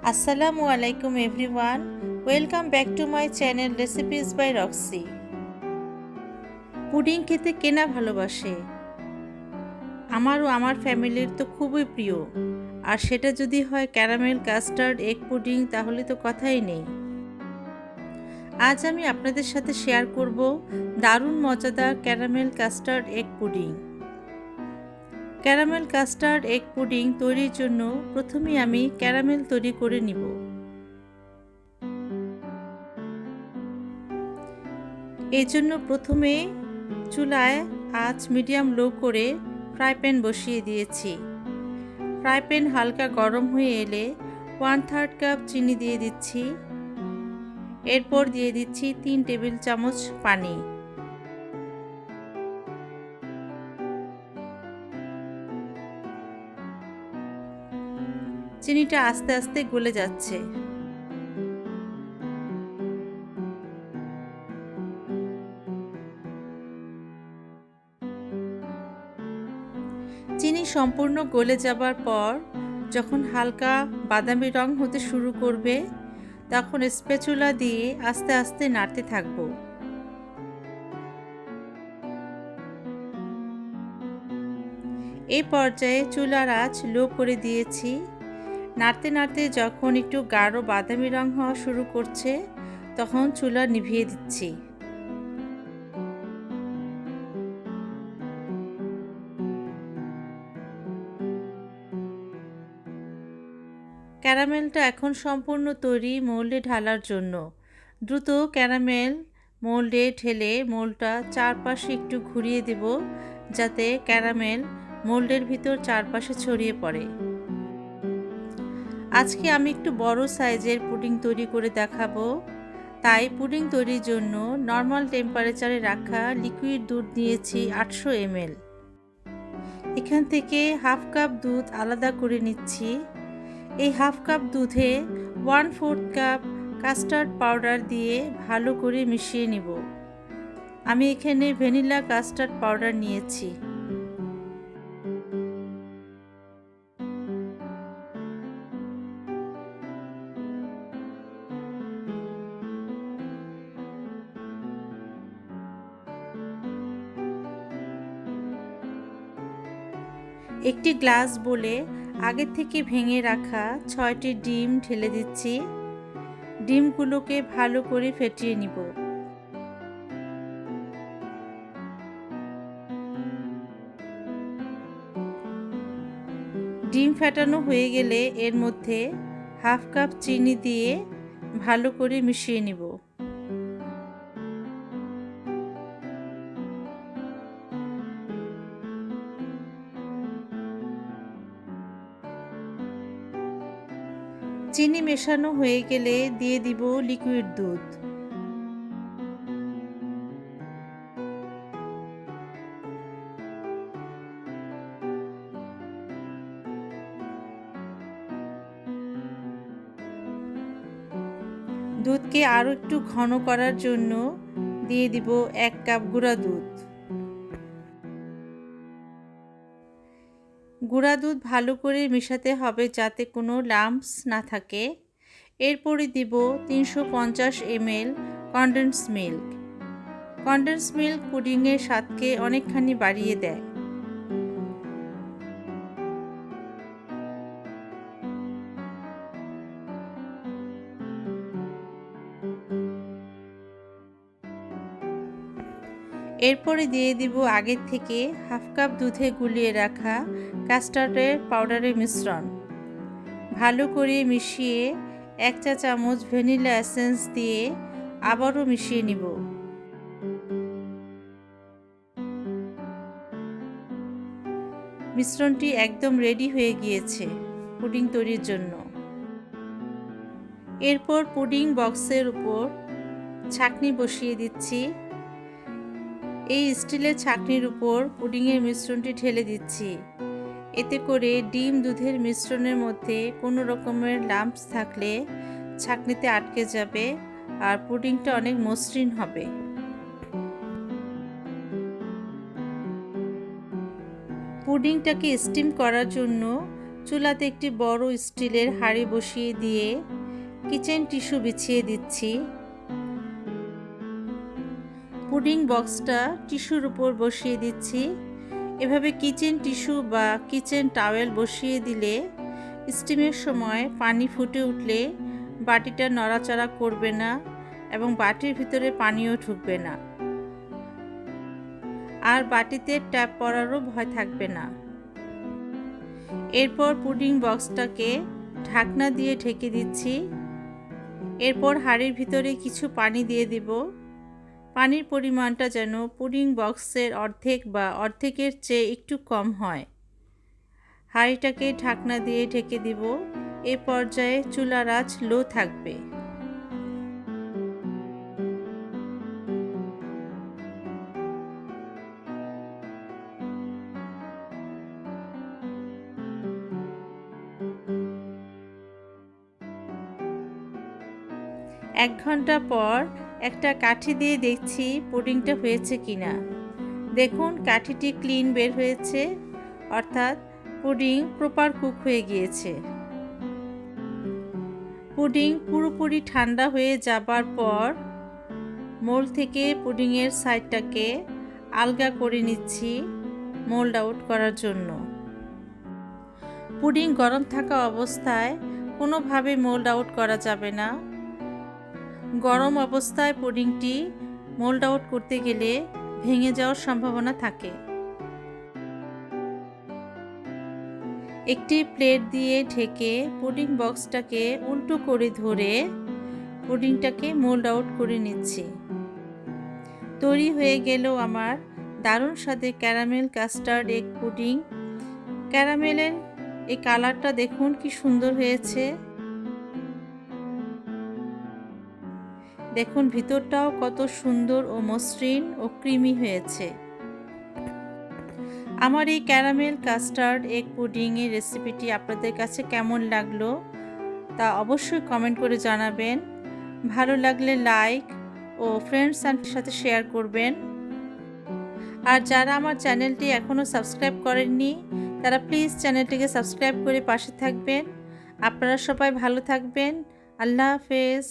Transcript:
আসসালামু আলাইকুম everyone, welcome back to my channel recipes by Roxy. Pudding খেতে কে না ভালোবাসে? আমার ও আমার ফ্যামিলির তো খুবই প্রিয়, আর সেটা যদি হয় ক্যারামেল কাস্টার্ড এগ পুডিং তাহলে তো কথাই নেই। আজ আমি আপনাদের সাথে শেয়ার করব দারুণ মজাদার caramel custard egg pudding. Caramel custard egg pudding তৈরির জন্য প্রথমেই আমি ক্যারামেল তৈরি করে নিব। এই জন্য প্রথমে চুলায় আঁচ মিডিয়াম লো করে ফ্রাই প্যান বসিয়ে দিয়েছি। ফ্রাই প্যান হালকা গরম হয়ে এলে 1/3 কাপ চিনি দিয়ে দিচ্ছি। এরপর দিয়ে দিচ্ছি 3 টেবিল চামচ পানি। চিনিটা আস্তে আস্তে গলে যাচ্ছে। চিনি সম্পূর্ণ গলে যাবার পর যখন হালকা বাদামি রং হতে শুরু করবে, তখন স্প্যাচুলা দিয়ে আস্তে আস্তে নাড়তে থাকবো। এই পর্যায়ে চুলার আঁচ লো করে দিয়েছি। নাড়তে নাড়তে যখন একটু গাঢ় বাদামি রং হওয়া শুরু করছে, তখন চুলা নিভিয়ে দিচ্ছি। ক্যারামেলটা এখন সম্পূর্ণ তৈরি মোল্ডে ঢালার জন্য। দ্রুত ক্যারামেল মোল্ডে ঢেলে মোল্ডটা চারপাশে একটু ঘুরিয়ে দেব, যাতে ক্যারামেল মোল্ডের ভিতর চারপাশে ছড়িয়ে পড়ে। আজকে আমি একটু বড় সাইজের পুডিং তৈরি করে দেখাবো, তাই পুডিং তৈরির জন্য নর্মাল টেম্পারেচারে রাখা লিকুইড দুধ নিয়েছি 800 ml। এখান থেকে হাফ কাপ দুধ আলাদা করে নিচ্ছি। এই হাফ কাপ দুধে 1/4 কাপ কাস্টার্ড পাউডার দিয়ে ভালো করে মিশিয়ে নিব। আমি এখানে ভ্যানিলা কাস্টার্ড পাউডার নিয়েছি। একটি গ্লাস বলে আগে থেকে ভেঙে রাখা 6টি ডিম ঢেলে দিচ্ছি। ডিমগুলোকে ভালো করে ফেটিয়ে নিব। ডিম ফেটানো হয়ে গেলে এর মধ্যে হাফ কাপ চিনি দিয়ে ভালো করে মিশিয়ে নিব। চিনি মেশানো হয়ে গেলে দিয়ে দিব লিকুইড দুধ। দুধকে আরও একটু ঘন করার জন্য দিয়ে দিব 1 কাপ গুঁড়া দুধ। গুঁড়া দুধ ভালো করে মেশাতে হবে যাতে কোনো লাম্পস না থাকে। এরপরে দিব 350 ml condense milk. Condense milk পুডিংয়ের স্বাদকে অনেকখানি বাড়িয়ে দেয়। এরপরে দিয়ে দিব আগের থেকে হাফ কাপ দুধে গুলিয়ে রাখা কাস্টার্ডের পাউডারের মিশ্রণ। ভালো করে মিশিয়ে 1 চা চামচ ভ্যানিলা এসেন্স দিয়ে আবারও মিশিয়ে নিব। মিশ্রণটি একদম রেডি হয়ে গিয়েছে পুডিং তৈরির জন্য। এরপর পুডিং বক্সের উপর ছাঁকনি বসিয়ে দিচ্ছি। এই স্টিলের ছাঁকনির উপর পুডিংয়ের মিশ্রণটি ঢেলে দিচ্ছি। এতে করে ডিম দুধের মিশ্রণের মধ্যে কোনো রকমের লাম্পস থাকলে ছাঁকনিতে আটকে যাবে আর পুডিংটা অনেক মসৃণ হবে। পুডিংটাকে স্টিম করার জন্য চুলাতে একটি বড় স্টিলের হাঁড়ি বসিয়ে দিয়ে কিচেন টিস্যু বিছিয়ে দিচ্ছি। পুডিং বক্সটা টিস্যুর উপর বসিয়ে দিচ্ছি। এভাবে কিচেন টিস্যু বা কিচেন টাওয়েল বসিয়ে দিলে স্টিমের সময় পানি ফুটে উঠলে বাটিটা নড়াচড়া করবে না এবং বাটির ভিতরে পানিও ঢুকবে না, আর বাটিতে ট্যাপ পড়ারও ভয় থাকবে না। এরপর পুডিং বক্সটাকে ঢাকনা দিয়ে ঢেকে দিচ্ছি। এরপর হাঁড়ির ভিতরে কিছু পানি দিয়ে দিব। পানির পরিমাণটা যেন পুডিং বক্সের অর্ধেক বা অর্ধেকের চেয়ে একটু কম হয়। হাঁড়িটাকে ঢাকনা দিয়ে ঢেকে দিব। এ পর্যায়ে চুলার আঁচ লো থাকবে। এক ঘন্টা পর একটা কাঠি দিয়ে দেখছি পুডিংটা হয়েছে কিনা। দেখুন কাঠিটি ক্লিন বের হয়েছে, অর্থাৎ পুডিং প্রপার কুক হয়ে গিয়েছে। পুডিং পুরোপুরি ঠান্ডা হয়ে যাবার পর মোল্ড থেকে পুডিংয়ের সাইডটাকে আলগা করে নিচ্ছি মোল্ড আউট করার জন্য। পুডিং গরম থাকা অবস্থায় কোনোভাবে মোল্ড আউট করা যাবে না। গরম অবস্থায় পুডিংটি মোল্ড আউট করতে গেলে ভেঙে যাওয়ার সম্ভাবনা থাকে। একটি প্লেট দিয়ে ঢেকে পুডিং বক্সটাকে উল্টো করে ধরে পুডিংটাকে মোল্ড আউট করে নিচ্ছি। তৈরি হয়ে গেল আমার দারুণ স্বাদের ক্যারামেল কাস্টার্ড এগ পুডিং। ক্যারামেলের এই কালারটা দেখুন কি সুন্দর হয়েছে। দেখুন ভিতরটাও কত সুন্দর ও মসৃণ ও ক্রিমি হয়েছে। আমার এই ক্যারামেল কাস্টার্ড এগ পুডিংয়ের রেসিপিটি আপনাদের কাছে কেমন লাগলো তা অবশ্যই কমেন্ট করে জানাবেন। ভালো লাগলে লাইক ও ফ্রেন্ডস অ্যান্ড সাথে শেয়ার করবেন। আর যারা আমার চ্যানেলটি এখনও সাবস্ক্রাইব করেননি তারা প্লিজ চ্যানেলটিকে সাবস্ক্রাইব করে পাশে থাকবেন। আপনারা সবাই ভালো থাকবেন। আল্লাহ হাফেজ।